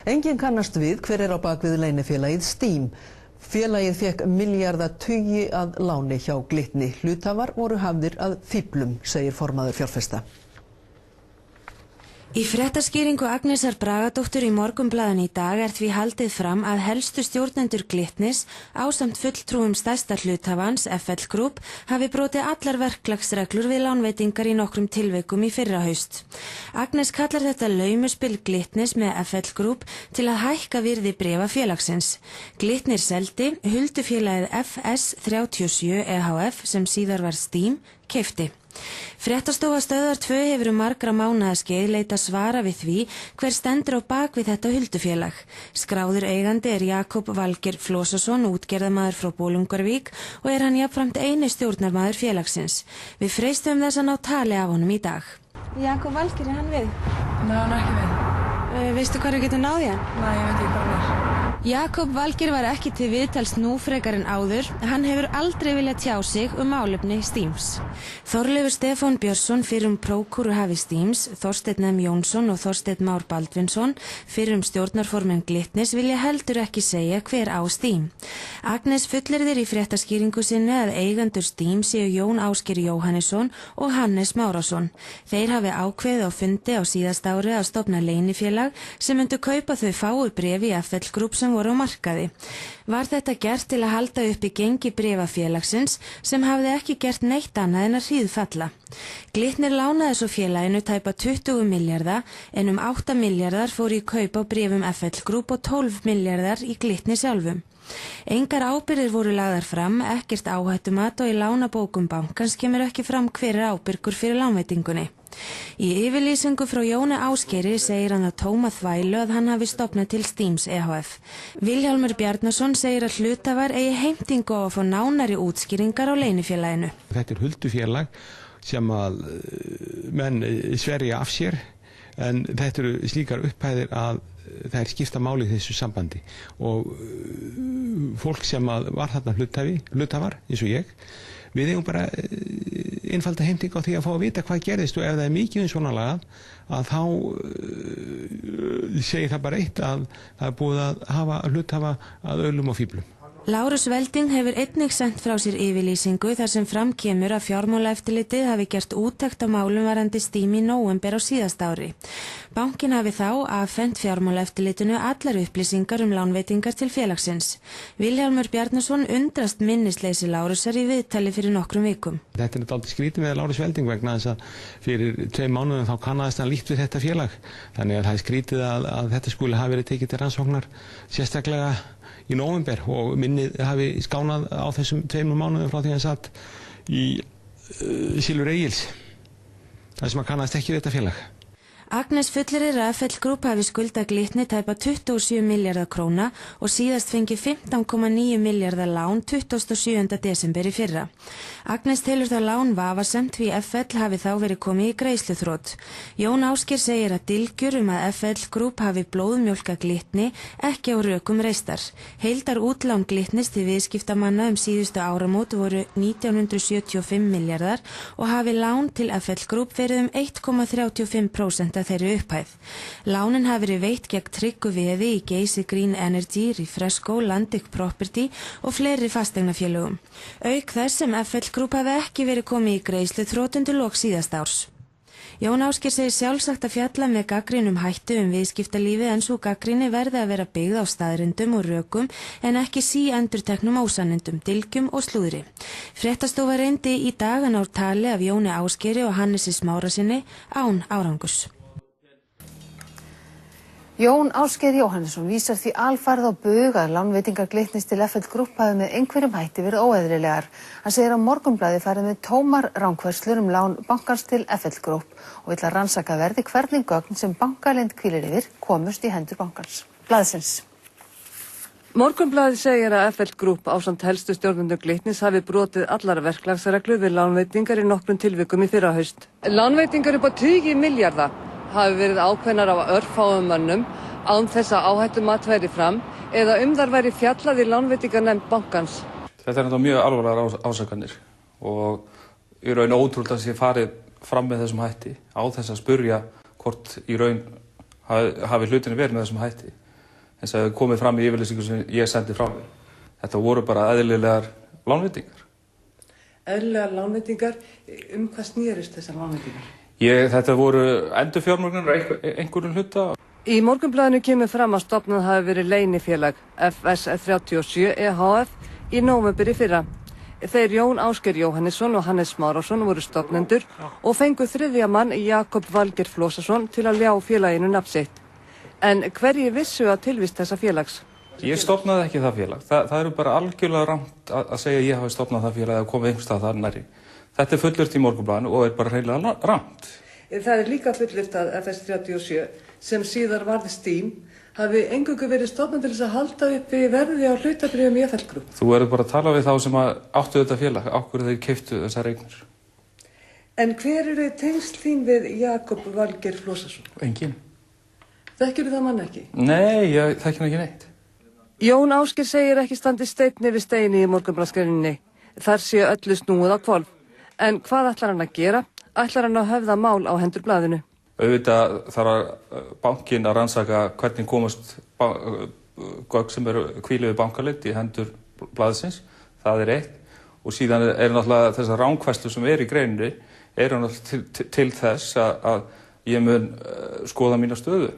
Enginn kannast við hver á bak við leynifélagið Steam. Félagið fékk milljarða tugi að láni hjá Glitni. Hluthafar voru hafðir að fíflum, segir formaður fjárfesta. Í fréttaskýringu Agnesar Bragadóttur í Morgunblaðinu í dag því haldið fram að helstu stjórnendur Glitnis ásamt fulltrúum stærsta hluthafans FL Group hafi brotið allar verklagsreglur við lánveitingar í nokkrum tilvikum í fyrrahaust. Agnes kallar þetta laumuspil Glitnis með FL Group til að hækka virði bréfa félagsins. Glitnir seldi, huldufélagið FS37 EHF sem síðar var Steam, keypti. Fréttastofa Stöðvar 2 hefur margra mánaðaskeið leitað svara við því hver stendur á bak við þetta huldufélag. Skráður eigandi Jakob Valgeir Flósason, útgerðarmaður frá Bolungarvík og hann jafnframt eini stjórnarmaður félagsins. Við freistum þess að ná tali af honum í dag. Jakob Valgeir, hann við? Nei, hann ekki við. Veistu hvað getur náði hann? Nei, ég veit ekki hvað hann Jakob Valgeir var ekki til viðtals nú frekar en áður. Hann hefur aldrei viljað tjá sig málefni Steams. Þorleifur Stefán Björnsson, fyrrum prókúruhafi Steams, Þorsteinn M. Jónsson og Þorsteinn Már Baldvinsson, fyrrum stjórnarformenn Glitnis, vilja heldur ekki segja hver á Steam. Agnes fullyrðir í fréttaskýringu sinni að eigendur Steam séu Jón Ásgeir Jóhannesson og Hannes Márásson. Þeir hafi ákveðið á fundi á síðasta ári að stofna leynifélag sem myndu kaupa þau fáu bréf í FL Group sem voru á markaði. Var þetta gert til að halda upp í gengi bréfafélagsins sem hafði ekki gert neitt annað en að hríðfalla. Glitnir lánaði svo félaginu tæpa 20 milljarða en 8 milljarðar fóru í kaup á bréfum FL Group og 12 milljarðar í Glitni sjálfum. Engar ábyrgðir voru lagðar fram, ekkert áhættumat og í lánabókum bankans kemur ekki fram hver ábyrgur fyrir lánveitingunni. Í yfirlýsingu frá Jóni Ásgeiri segir hann að tóma þvælu að hann hafi stofnað til Steams EHF. Vilhjálmur Bjarnason segir að hluthafar eigi heimtingu á að fá nánari útskýringar á leynifélaginu. Þetta huldufélag sem að menn sverja af sér, en þetta eru slíkar upphæðir að það skipta máli í þessu sambandi og fólk sem að var þarna hluthafar eins og ég, við eigum bara einfalda heimting á því að fá að vita hvað gerðist og ef það mikið svona lagað að þá segir það bara eitt að það búið að hafa hluthafa að öllum og fíflum. Lárus Velding hefur einnig sent frá sér yfirlýsingu þar sem fram kemur að fjármálaeftirlitið hafi gert úttekt á málum varðandi Steam í nóvember á síðasta ári. Bankinn hafi þá afhent fjármálaeftirlitinu allar upplýsingar lánveitingar til félagsins. Vilhjálmur Bjarnason undrast minnisleysi Lárusar í viðtali fyrir nokkrum vikum. Þetta dálítið skrítið með Lárus Velding vegna þess að fyrir 2 mánuðum þá kannaðist hann líkt við þetta félag. Þannig að það skrítið að þetta skuli hafi verið tekið til rannsóknar sérstaklega í nóvember og minnið hafi skánað á þessum 2 mánuðum frá því hann satt í Silfur Egils, þar sem hann kannaðist ekki við þetta félag. Agnes fullyrðir að FL Group hafi skuldað Glitni tæpa 27 milljarða króna og síðast fengi 15,9 milljarða lán 27. desember í fyrra. Agnes telur það lán vafasamt því FL hafi þá verið komið í greiðsluþrot. Jón Ásgeir segir að dylgjur að FL Group hafi blóðmjólkað Glitni ekki á rökum reistar. Heildar útlán Glitnis til viðskiptamanna síðustu áramót voru 1975 milljarðar og hafi lán til FL Group verið 1,35% af þeirri upphæð. Lánin hafi verið veitt gegn tryggu veði í Geysi Green Energy, Refresco, Landic Property og fleiri fasteignafélögum. Auk þess sem FL Group hafi ekki verið komið í greiðsluþrot undir lok síðasta árs. Jón Ásgeir segir sjálfsagt að fjalla með gagnrýnum hættu viðskiptalífið en svo gagnrýni verði að vera byggð á staðrindum og rökum en ekki síendurteknum ósannindum, dylgjum og slúðri. Fréttastofa reyndi í dag að ná tali af Jóni Ásgeiri og Hannesi Smárasyni án árangurs. Jón Ásgeir Jóhannesson vísar því alfarið á bug að lánveitingar Glitnis til FL Group hafi með einhverjum hætti verið óeðlilegar. Hann segir að Morgunblaðið farið með tómar rangfærslur lán bankans til FL Group og vill að rannsaka verði hvernig gögn sem bankaleynd hvílir yfir komust í hendur bankans. Blaðsins. Morgunblaðið segir að FL Group ásamt helstu stjórnendur Glitnis hafi brotið allar verklagsreglur við lánveitingar í nokkrum tilvikum í fyrrahaust. Lánveitingar upp á 20 milljarða hafi verið ákveðnar af örfáum mönnum án þess að áhættumat væri fram eða þar væri fjallað í lánveitingarnefnd bankans. Þetta er mjög alvarlegar ásakanir og í raun ótrúlega að sé farið fram með þessum hætti á þess að spurja hvort í raun hafi hlutinu verið með þessum hætti. eins og hefur komið fram í yfirlýsingu sem ég sendi frá mér. Þetta voru bara eðlilegar lánveitingar. Eðlilegar lánveitingar, hvað snýrist þessar lánveitingar? Þetta voru endurfjármögnunar einhverjum hluta. Í Morgunblaðinu kemur fram að stofnað hafi verið leynifélag FS37 EHF í nóvember í fyrra. Þeir Jón Ásgeir Jóhannesson og Hannes Márásson voru stofnendur og fengu þriðja mann Jakob Valgeir Flosason til að ljá félaginu nafn sitt. En hverjir vissu að tilvist þessa félags? Ég stofnaði ekki það félag. Það eru bara algjörlega rangt að segja að ég hafi stofnað það félag eða komið einhvers staðar þar nærri. Þetta er fullyrt í Morgunblaðinu og er bara hreinlega rangt. Það er líka fullyrt að FS37 sem síðar varði Steam hafi eingöngu verið stofnað til þess að halda uppi verði á hlutabréfum í EFL Group. Þú verður bara að tala við þá sem áttu þetta félag, á hverju þeir keyptu þessar eignir. En hver eru tengsl þín við Jakob Valgeir Flosason? Engin. Þekkirðu það mann ekki? Nei, ég þekki hann ekki neitt. Jón Ásgeir segir ekki standi steinn yfir steini í Morgunblaðsgreininni. Þar sé öllu snúið á hvolf. En hvað ætlar hann að gera? Ætlar hann að höfða mál á hendur blaðinu? Auðvitað þarf bankinn að rannsaka hvernig komast gögn sem eru hvílu við bankaleynd í hendur blaðsins. Það er eitt. Og síðan náttúrulega þessar rangfærslur sem í greininni náttúrulega til þess að ég mun skoða mína stöðu.